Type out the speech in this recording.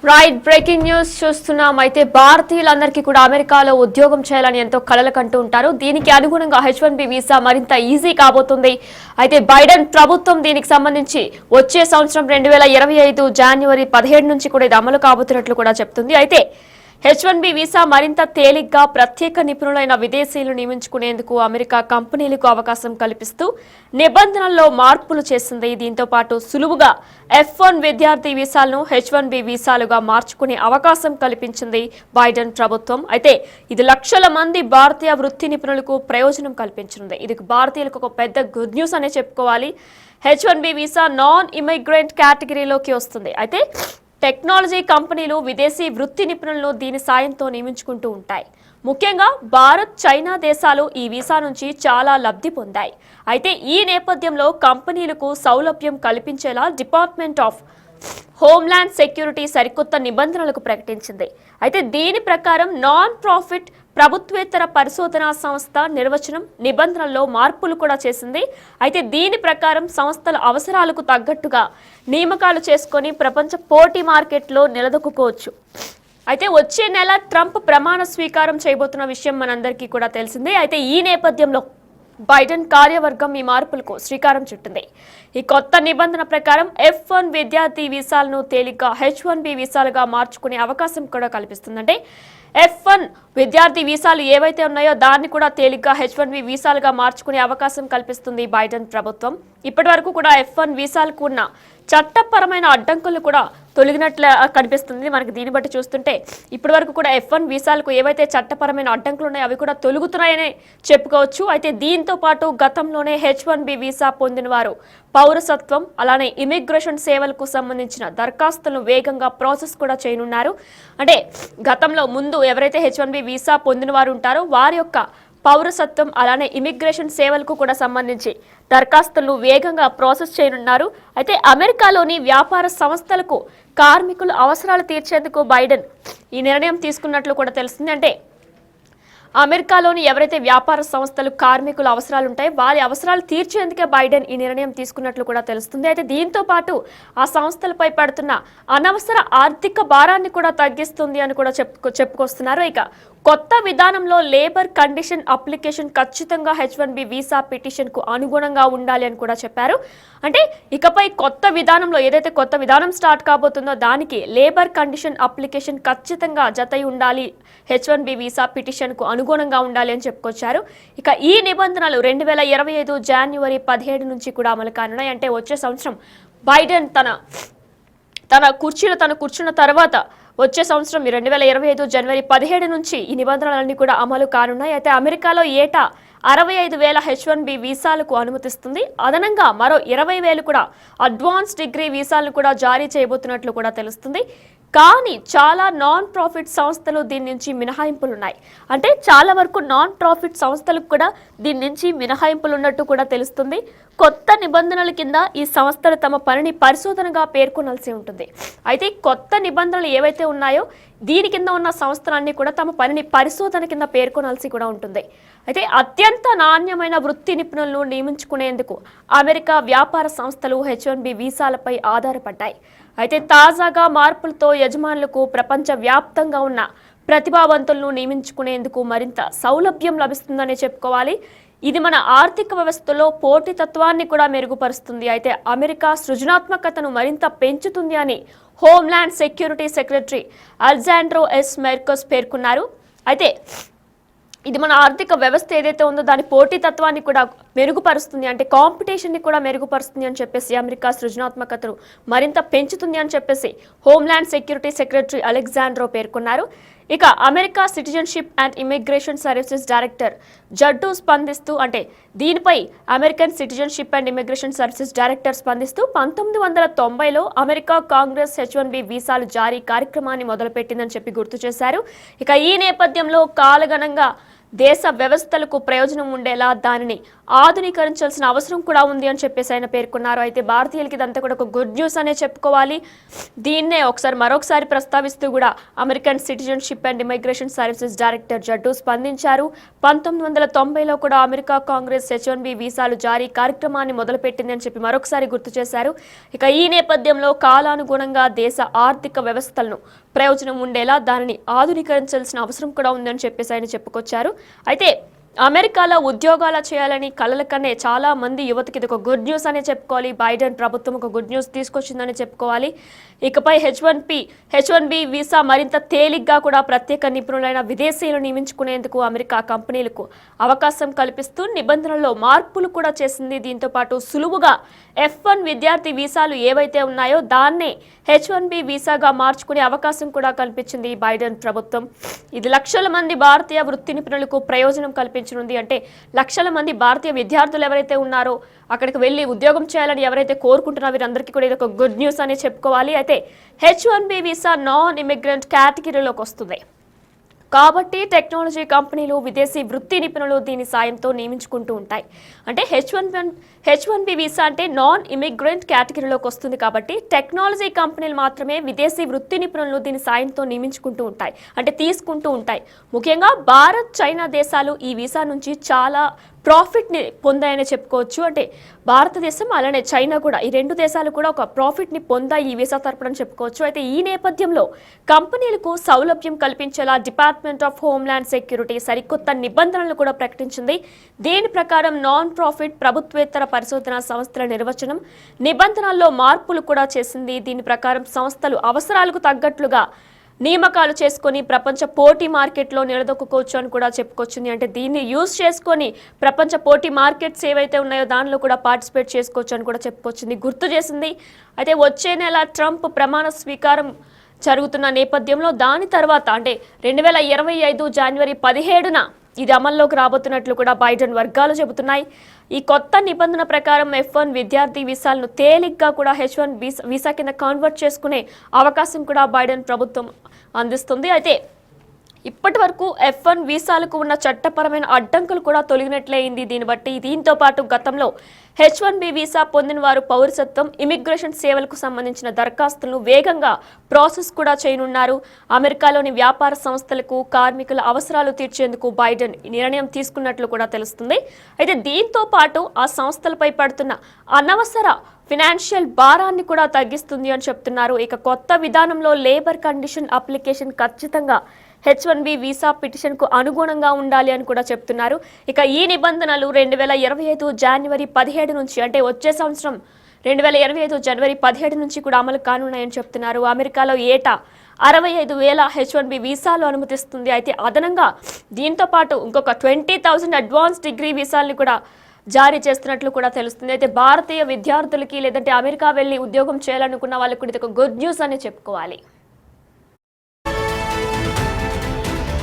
Right breaking news చూస్తున్నాం. అయితే భారతీయులందరికీ కూడా అమెరికాలో ఉద్యోగం చేయాలని ఎంతో కలలు కంటూ ఉంటారు. దీనికి అనుగుణంగా H1B వీసా మరింత ఈజీ కాబోతుంది. అయితే బైడెన్ ప్రభుత్వం దీనికి సంబంధించి వచ్చే సంవత్సరం 2025 జనవరి 17 నుంచి కూడా ఇది అమలు కాబోతున్నట్లు కూడా చెప్తుంది. అయితే H1B వీసా మరింత తేలిగ్గా ప్రత్యేక నిపుణులైన విదేశీయులు నియమించుకునేందుకు అమెరికా కంపెనీలకు అవకాశం కల్పిస్తూ నిబంధనల్లో మార్పులు చేసింది. దీంతో పాటు సులువుగా F1 విద్యార్థి వీసాలను H1B వీసాలుగా మార్చుకునే అవకాశం కల్పించింది బైడెన్ ప్రభుత్వం. అయితే ఇది లక్షల మంది భారతీయ వృత్తి నిపుణులకు ప్రయోజనం కల్పించింది. ఇది భారతీయులకు ఒక పెద్ద గుడ్ న్యూస్ అనే చెప్పుకోవాలి. H1B వీసా నాన్ ఇమిగ్రెంట్ కేటగిరీలోకి వస్తుంది. అయితే టెక్నాలజీ కంపెనీలు విదేశీ వృత్తి నిపుణులను దీని సాయంతో నియమించుకుంటూ ఉంటాయి. ముఖ్యంగా భారత్, చైనా దేశాలు ఈ వీసా నుంచి చాలా లబ్ధి పొందాయి. అయితే ఈ నేపథ్యంలో కంపెనీలకు సౌలభ్యం కల్పించేలా డిపార్ట్మెంట్ ఆఫ్ హోమ్ల్యాండ్ సెక్యూరిటీ సరికొత్త నిబంధనలకు ప్రకటించింది. అయితే దీని ప్రకారం నాన్ ప్రాఫిట్ ప్రభుత్వేతర పరిశోధనా సంస్థ నిర్వచనం నిబంధనల్లో మార్పులు కూడా చేసింది. అయితే దీని ప్రకారం సంస్థల అవసరాలకు తగ్గట్టుగా నియామకాలు చేసుకొని ప్రపంచ పోటీ మార్కెట్లో నిలదొక్కుకోవచ్చు. అయితే వచ్చే నెల ట్రంప్ ప్రమాణ స్వీకారం చేయబోతున్న విషయం మనందరికీ కూడా తెలిసిందే. అయితే ఈ నేపథ్యంలో బైడెన్ కార్యవర్గం ఈ మార్పులకు శ్రీకారం చుట్టింది. ఈ కొత్త నిబంధన ప్రకారం F1 విద్యార్థి వీసాలను తేలిగ్గా H1B వీసాలుగా మార్చుకునే అవకాశం కూడా కల్పిస్తుంది. అంటే F1 విద్యార్థి వీసాలు ఏవైతే ఉన్నాయో దాన్ని కూడా తేలిగ్గా H1B వీసాలుగా మార్చుకునే అవకాశం కల్పిస్తుంది బైడెన్ ప్రభుత్వం. ఇప్పటి వరకు కూడా F1 వీసాలకు ఉన్న చట్టపరమైన అడ్డంకులు కూడా తొలగినట్లు కనిపిస్తుంది. మనకి దీన్ని బట్టి చూస్తుంటే ఇప్పటి వరకు కూడా F1 వీసాలకు ఏవైతే చట్టపరమైన అడ్డంకులు ఉన్నాయో అవి కూడా తొలగుతున్నాయనే చెప్పుకోవచ్చు. అయితే దీంతో పాటు గతంలోనే H1B వీసా పొందిన వారు పౌరసత్వం అలానే ఇమిగ్రేషన్ సేవలకు సంబంధించిన దరఖాస్తులను వేగంగా ప్రాసెస్ కూడా చేయనున్నారు. అంటే గతంలో ముందు ఎవరైతే H1B వీసా పొందిన వారు ఉంటారో వారి యొక్క పౌరసత్వం అలానే ఇమిగ్రేషన్ సేవలకు కూడా సంబంధించి దరఖాస్తులను వేగంగా ప్రాసెస్ చేయనున్నారు. అయితే అమెరికాలోని వ్యాపార సంస్థలకు కార్మికుల అవసరాలు తీర్చేందుకు బైడెన్ ఈ నిర్ణయం తీసుకున్నట్లు కూడా తెలుస్తుంది. అంటే అమెరికాలోని ఎవరైతే వ్యాపార సంస్థలు కార్మికుల అవసరాలు ఉంటాయో వారి అవసరాలు తీర్చేందుకే బైడెన్ ఈ నిర్ణయం తీసుకున్నట్లు కూడా తెలుస్తుంది. అయితే దీంతో పాటు ఆ సంస్థలపై పడుతున్న అనవసర ఆర్థిక భారాన్ని కూడా తగ్గిస్తుంది అని కూడా చెప్పుకొస్తున్నారు. ఇక కొత్త విధానంలో లేబర్ కండిషన్ అప్లికేషన్ ఖచ్చితంగా H1B వీసా పిటిషన్కు అనుగుణంగా ఉండాలి అని కూడా చెప్పారు. అంటే ఇకపై కొత్త విధానంలో ఏదైతే కొత్త విధానం స్టార్ట్ కాబోతుందో దానికి లేబర్ కండిషన్ అప్లికేషన్ ఖచ్చితంగా జతై ఉండాలి, H1B వీసా పిటిషన్కు అనుగుణంగా ఉండాలి అని చెప్పుకొచ్చారు. ఇక ఈ నిబంధనలు 2025 జనవరి 17 నుంచి కూడా అమలు కానున్నాయి. అంటే వచ్చే సంవత్సరం బైడెన్ తన కుర్చీలో కూర్చున్న తర్వాత వచ్చే సంవత్సరం 2025 జనవరి 17 నుంచి ఈ నిబంధనలన్నీ కూడా అమలు కానున్నాయి. అయితే అమెరికాలో ఏటా 65,000 H1B వీసాలకు అనుమతిస్తుంది. అదనంగా మరో 20,000 కూడా అడ్వాన్స్ డిగ్రీ వీసాలను కూడా జారీ చేయబోతున్నట్లు కూడా తెలుస్తుంది. కానీ చాలా నాన్ ప్రాఫిట్ సంస్థలు దీని నుంచి మినహాయింపులున్నాయి. అంటే చాలా వరకు నాన్ ప్రాఫిట్ సంస్థలకు కూడా దీని నుంచి మినహాయింపులు ఉన్నట్టు కూడా తెలుస్తుంది. కొత్త నిబంధనల కింద ఈ సంస్థలు తమ పనిని పరిశోధనగా పేర్కొనాల్సి ఉంటుంది. అయితే కొత్త నిబంధనలు ఏవైతే ఉన్నాయో దీని కింద ఉన్న సంస్థలన్నీ కూడా తమ పనిని పరిశోధన కింద పేర్కొనాల్సి కూడా ఉంటుంది. అయితే అత్యంత నాణ్యమైన వృత్తి నిపుణులను నియమించుకునేందుకు అమెరికా వ్యాపార సంస్థలు H1B వీసాలపై ఆధారపడ్డాయి. అయితే తాజాగా మార్పులతో యజమానులకు ప్రపంచ వ్యాప్తంగా ఉన్న ప్రతిభావంతులను నియమించుకునేందుకు మరింత సౌలభ్యం లభిస్తుందనే చెప్పుకోవాలి. ఇది మన ఆర్థిక వ్యవస్థలో పోటీతత్వాన్ని కూడా మెరుగుపరుస్తుంది. అయితే అమెరికా సృజనాత్మకతను మరింత పెంచుతుంది అని homeland security secretary Alejandro S Mayorkas పేర్కొన్నారు. అయితే ఇది మన ఆర్థిక వ్యవస్థ ఏదైతే ఉందో దాని పోటీతత్వాన్ని కూడా మెరుగుపరుస్తుంది, అంటే కాంపిటీషన్ని కూడా మెరుగుపరుస్తుంది అని చెప్పేసి అమెరికా సృజనాత్మకతను మరింత పెంచుతుంది అని చెప్పేసి హోమ్ల్యాండ్ సెక్యూరిటీ సెక్రటరీ అలెగ్జాండ్రో పేర్కొన్నారు. ఇక America citizenship and immigration services director జడ్డు స్పందిస్తూ అంటే దీనిపై American citizenship and immigration services director స్పందిస్తూ 1990లో అమెరికా కాంగ్రెస్ H1B వీసాలు జారీ కార్యక్రమాన్ని మొదలుపెట్టిందని చెప్పి గుర్తు చేశారు. ఇక ఈ నేపథ్యంలో కాలగణంగా దేశ వ్యవస్థలకు ప్రయోజనం ఉండేలా దానిని ఆధునీకరించాల్సిన అవసరం కూడా ఉంది అని చెప్పేసి ఆయన పేర్కొన్నారు. అయితే భారతీయులకి ఇదంతా కూడా ఒక గుడ్ న్యూస్ అనే చెప్పుకోవాలి. దీన్నే మరొకసారి ప్రస్తావిస్తూ కూడా American citizenship and immigration services director జడ్డు స్పందించారు. 1990లో కూడా అమెరికా కాంగ్రెస్ H1B వీసాలు జారీ కార్యక్రమాన్ని మొదలుపెట్టింది అని చెప్పి మరొకసారి గుర్తు చేశారు. ఇక ఈ నేపథ్యంలో కాలానుగుణంగా దేశ ఆర్థిక వ్యవస్థలను ప్రయోజనం ఉండేలా దానిని ఆధునీకరించాల్సిన అవసరం కూడా ఉందని చెప్పేసి ఆయన చెప్పుకొచ్చారు. అయితే అమెరికాలో ఉద్యోగాలు చేయాలని కలల కనే చాలా మంది యువతకి ఇది ఒక గుడ్ న్యూస్ అనే చెప్పుకోవాలి. బైడెన్ ప్రభుత్వం ఒక గుడ్ న్యూస్ తీసుకొచ్చిందని చెప్పుకోవాలి. ఇకపై H1B వీసా మరింత తేలిగ్గా కూడా ప్రత్యేక నిపుణులైన విదేశీయులు నియమించుకునేందుకు అమెరికా కంపెనీలకు అవకాశం కల్పిస్తూ నిబంధనల్లో మార్పులు కూడా చేసింది. దీంతో పాటు సులువుగా F1 విద్యార్థి వీసాలు ఏవైతే ఉన్నాయో దాన్నే H1B వీసాగా మార్చుకునే అవకాశం కూడా కల్పించింది బైడెన్ ప్రభుత్వం. ఇది లక్షల మంది భారతీయ వృత్తి నిపుణులకు ప్రయోజనం కల్పించనుంది. అంటే లక్షల మంది భారతీయ విద్యార్థులు ఎవరైతే ఉన్నారో అక్కడికి వెళ్ళి ఉద్యోగం చేయాలని ఎవరైతే కోరుకుంటున్నారో వీరందరికీ కూడా ఇది ఒక గుడ్ న్యూస్ అని చెప్పుకోవాలి. అయితే H1B వీసా నాన్ ఇమిగ్రెంట్ కేటగిరీలోకి వస్తుంది కాబట్టి టెక్నాలజీ కంపెనీలు విదేశీ వృత్తి నిపుణులు దీని సాయంతో నియమించుకుంటూ ఉంటాయి. అంటే H1B వీసా అంటే నాన్ ఇమిగ్రెంట్ కేటగిరీలోకి వస్తుంది కాబట్టి టెక్నాలజీ కంపెనీలు మాత్రమే విదేశీ వృత్తి నిపుణులు దీని సాయంతో నియమించుకుంటూ ఉంటాయి, అంటే తీసుకుంటూ ఉంటాయి. ముఖ్యంగా భారత్, చైనా దేశాలు ఈ వీసా నుంచి చాలా ప్రాఫిట్ని పొందాయని చెప్పుకోవచ్చు. అంటే భారతదేశం అలానే చైనా కూడా, ఈ రెండు దేశాలు కూడా ఒక ప్రాఫిట్ని పొందాయి ఈ వీసా తరపున చెప్పుకోవచ్చు. అయితే ఈ నేపథ్యంలో కంపెనీలకు సౌలభ్యం కల్పించేలా డిపార్ట్మెంట్ ఆఫ్ హోమ్ల్యాండ్ సెక్యూరిటీ సరికొత్త నిబంధనలు కూడా ప్రకటించింది. దీని ప్రకారం నాన్ ప్రాఫిట్ ప్రభుత్వేతర పరిశోధనా సంస్థల నిర్వచనం నిబంధనల్లో మార్పులు కూడా చేసింది. దీని ప్రకారం సంస్థలు అవసరాలకు తగ్గట్లుగా నియామకాలు చేసుకొని ప్రపంచ పోటీ మార్కెట్లో నిలదొక్కుకోవచ్చు అని కూడా చెప్పుకొచ్చింది. అంటే దీన్ని యూజ్ చేసుకొని ప్రపంచ పోటీ మార్కెట్స్ ఏవైతే ఉన్నాయో దానిలో కూడా పార్టిసిపేట్ చేసుకోవచ్చు అని కూడా చెప్పుకొచ్చింది, గుర్తు చేసింది. అయితే వచ్చే నెల ట్రంప్ ప్రమాణ స్వీకారం జరుగుతున్న నేపథ్యంలో దాని తర్వాత అంటే 2025 జనవరి 17న ఇది అమల్లోకి రాబోతున్నట్లు కూడా బైడెన్ వర్గాలు చెబుతున్నాయి. ఈ కొత్త నిబంధన ప్రకారం F1 విద్యార్థి వీసాలను తేలిగ్గా కూడా H1 వీసా కింద కన్వర్ట్ చేసుకునే అవకాశం కూడా బైడెన్ ప్రభుత్వం అందిస్తుంది. అయితే ఇప్పటి వరకు F1 వీసాలకు ఉన్న చట్టపరమైన అడ్డంకులు కూడా తొలగినట్లయింది. దీంతో పాటు గతంలో H1B వీసా పొందిన వారు పౌరసత్వం, ఇమిగ్రేషన్ సేవలకు సంబంధించిన దరఖాస్తులను వేగంగా ప్రాసెస్ కూడా చేయనున్నారు. అమెరికాలోని వ్యాపార సంస్థలకు కార్మికుల అవసరాలు తీర్చేందుకు బైడెన్ నిర్ణయం తీసుకున్నట్లు కూడా తెలుస్తుంది. అయితే దీంతో పాటు ఆ సంస్థలపై పడుతున్న అనవసర ఫినాన్షియల్ భారాన్ని కూడా తగ్గిస్తుంది అని చెప్తున్నారు. ఇక కొత్త విధానంలో లేబర్ కండిషన్ అప్లికేషన్ ఖచ్చితంగా H1B వీసా పిటిషన్కు అనుగుణంగా ఉండాలి అని కూడా చెప్తున్నారు. ఇక ఈ నిబంధనలు 2025 జనవరి 17 నుంచి అంటే వచ్చే సంవత్సరం 2025 జనవరి 17 నుంచి కూడా అమలు కానున్నాయని చెప్తున్నారు. అమెరికాలో ఏటా 65,000 H1B వీసాలు అనుమతిస్తుంది. అయితే అదనంగా దీంతో పాటు ఇంకొక 20,000 అడ్వాన్స్ డిగ్రీ వీసాలను కూడా జారీ చేస్తున్నట్లు కూడా తెలుస్తుంది. అయితే భారతీయ విద్యార్థులకి లేదంటే అమెరికా వెళ్ళి ఉద్యోగం చేయాలనుకున్న వాళ్ళకి కూడా ఇది ఒక గుడ్ న్యూస్ అని చెప్పుకోవాలి.